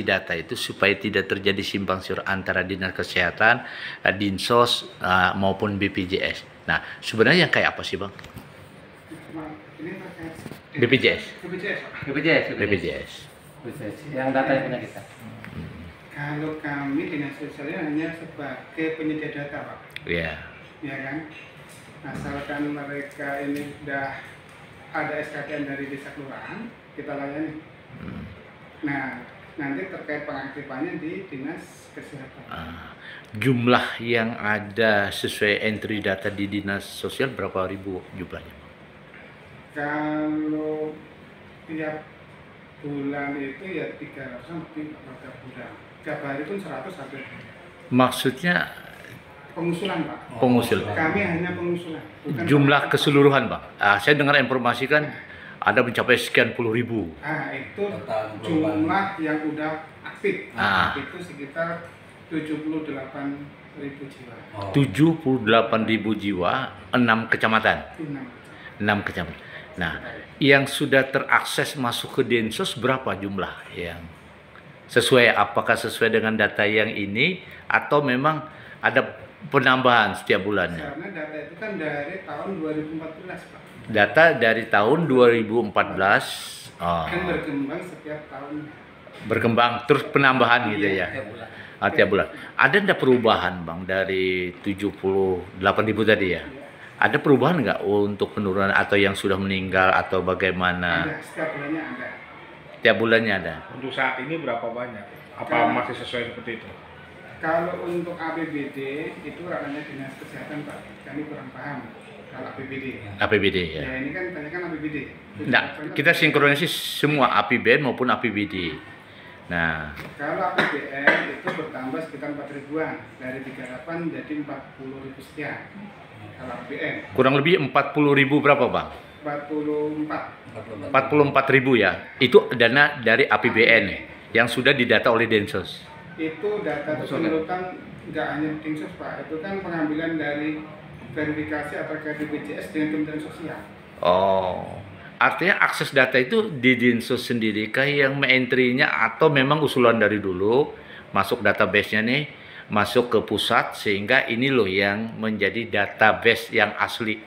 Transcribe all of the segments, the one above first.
verifikasi data itu supaya tidak terjadi simpang siur antara Dinas Kesehatan, Dinsos maupun BPJS. Nah, sebenarnya yang kayak apa sih, Bang? BPJS. BPJS. Yang data yang punya kita. Kalau kami Dinas Sosialnya hanya sebagai penyedia data, Pak. Iya. Ya kan? Asalkan mereka ini sudah ada SKKN dari desa kelurahan, kita layani. Nah, nanti terkait pengaktifannya di Dinas Kesehatan. Jumlah yang ada sesuai entry data di Dinas Sosial berapa ribu jumlahnya? Kalau tiap bulan itu ya 300 sampai 4 bulan. Tiap hari pun 100 ada. Maksudnya Pengusulan, Pak. pengusulan. Kami hanya pengusulan. Jumlah keseluruhan, Bang. Saya dengar informasi kan ada mencapai sekian puluh ribu. Itu jumlah yang udah aktif. Itu sekitar 78.000 jiwa. 78.000 jiwa, 6 kecamatan. 6 kecamatan. Nah, yang sudah terakses masuk ke Dinsos berapa jumlah yang sesuai? Apakah sesuai dengan data yang ini atau memang ada penambahan setiap bulannya? Karena data itu kan dari tahun 2014, Pak. Data dari tahun 2014 Kan berkembang setiap tahun. berkembang terus penambahan gitu ya. Tiap bulan. Ada enggak perubahan, Bang, dari 78.000 tadi ya? Ada perubahan nggak untuk penurunan atau yang sudah meninggal atau bagaimana? Ada, setiap bulannya ada. Tiap bulannya ada. Untuk saat ini berapa banyak? Apa masih sesuai seperti itu? Kalau untuk APBD itu ranahnya Dinas Kesehatan, Pak. Kami kurang paham kalau APBD. APBD ya. Ya, ini kan tanyakan APBD. Nah, kita sinkronisasi semua APBN maupun APBD. Nah, kalau APBN itu bertambah sekitar 4 ribuan, dari 38 jadi 40.000 sekian. Kalau APBN kurang lebih 40.000 berapa, Bang? 44. 44.000 ya. Itu dana dari APBN yang sudah didata oleh Densus. Itu data keseluruhan nggak hanya Dinsos, Pak. Itu kan pengambilan dari verifikasi atau BPJS dengan Kementerian Sosial. Oh, artinya akses data itu di Dinsos sendiri kah yang me-entry-nya atau memang usulan dari dulu masuk database-nya nih, masuk ke pusat sehingga ini loh yang menjadi database yang asli?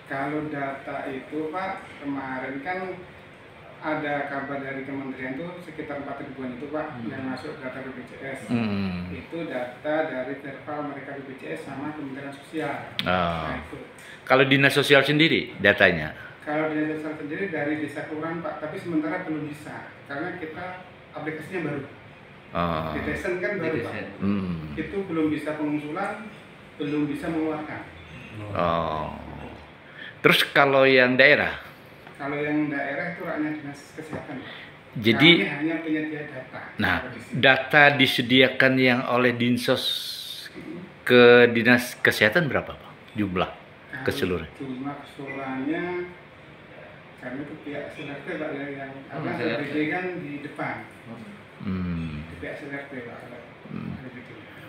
Kalau data itu, Pak, kemarin kan ada kabar dari kementerian itu sekitar 4 ribuan itu, Pak, yang masuk data BPJS. Itu data dari verval mereka BPJS sama Kementerian Sosial. Nah, itu. Kalau Dinas Sosial sendiri datanya? Kalau Dinas Sosial sendiri dari desa kelurahan, Pak, tapi sementara belum bisa karena kita aplikasinya baru. Detesan kan baru, Pak. Itu belum bisa pengusulan, belum bisa mengeluarkan. Terus kalau yang daerah? Kalau yang daerah itu ranahnya Dinas Kesehatan. Jadi, kami hanya penyedia data. Nah, data disediakan yang oleh Dinsos ke Dinas Kesehatan berapa, Pak? Jumlah keseluruhan? Jumlah keseluruhannya karena itu pihak SLRT, Pak, yang BPD kan di depan. Di pihak SLRT, Pak.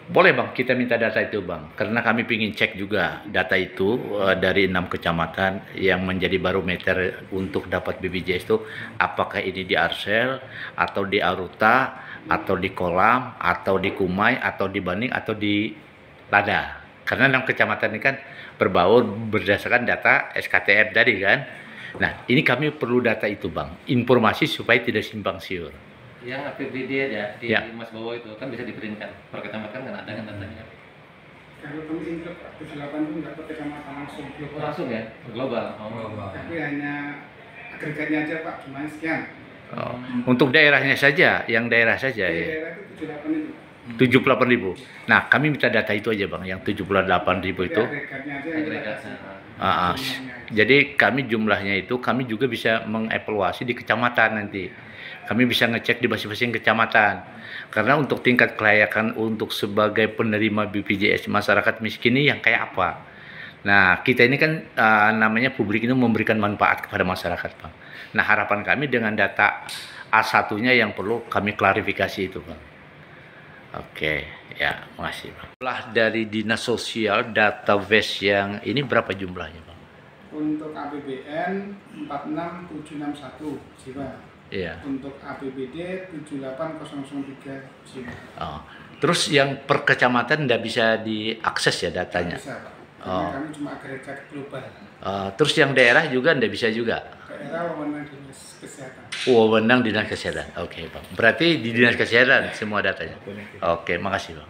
Boleh, Bang, kita minta data itu, Bang, karena kami ingin cek juga data itu dari 6 kecamatan yang menjadi barometer untuk dapat BPJS itu, apakah ini di Arsel atau di Aruta atau di Kolam atau di Kumai atau di Baning atau di Lada. Karena 6 kecamatan ini kan berbaur berdasarkan data SKTM tadi kan. Nah, ini kami perlu data itu, Bang, informasi supaya tidak simpang siur. Yang APBD ya di Mas Bowo itu kan bisa diprintkan per kecamatan kan ada kan datanya. Kalau kami input 78 itu nggak per kecamatan langsung. Langsung ya global. Tapi hanya agregatnya aja, Pak, cuma sekian. Untuk daerahnya saja, yang daerah saja ya. Daerah itu 78 itu. 78.000. Nah, kami minta data itu aja, Bang, yang 78.000 itu. Agregatnya aja yang kita kasih. Jadi kami jumlahnya itu kami juga bisa mengevaluasi di kecamatan nanti. Kami bisa ngecek di masing-masing kecamatan. Karena untuk tingkat kelayakan untuk sebagai penerima BPJS masyarakat miskin ini yang kayak apa. Nah, kita ini kan namanya publik ini memberikan manfaat kepada masyarakat, Bang. Nah, harapan kami dengan data A1-nya yang perlu kami klarifikasi itu, Bang. Oke, ya, makasih, Bang. Jumlah dari Dinas Sosial database yang ini berapa jumlahnya, Bang? Untuk APBN 46761 jiwa. Iya. Untuk APBD 78003 sini. Oh. Terus yang per kecamatan tidak bisa diakses ya datanya? Bisa Pak, karena kami cuma gereja global. Terus yang daerah juga tidak bisa juga? Daerah wewenang dinas kesehatan. Wewenang dinas kesehatan. Oke, Bang. Berarti di dinas kesehatan semua datanya. Oke, makasih, Bang.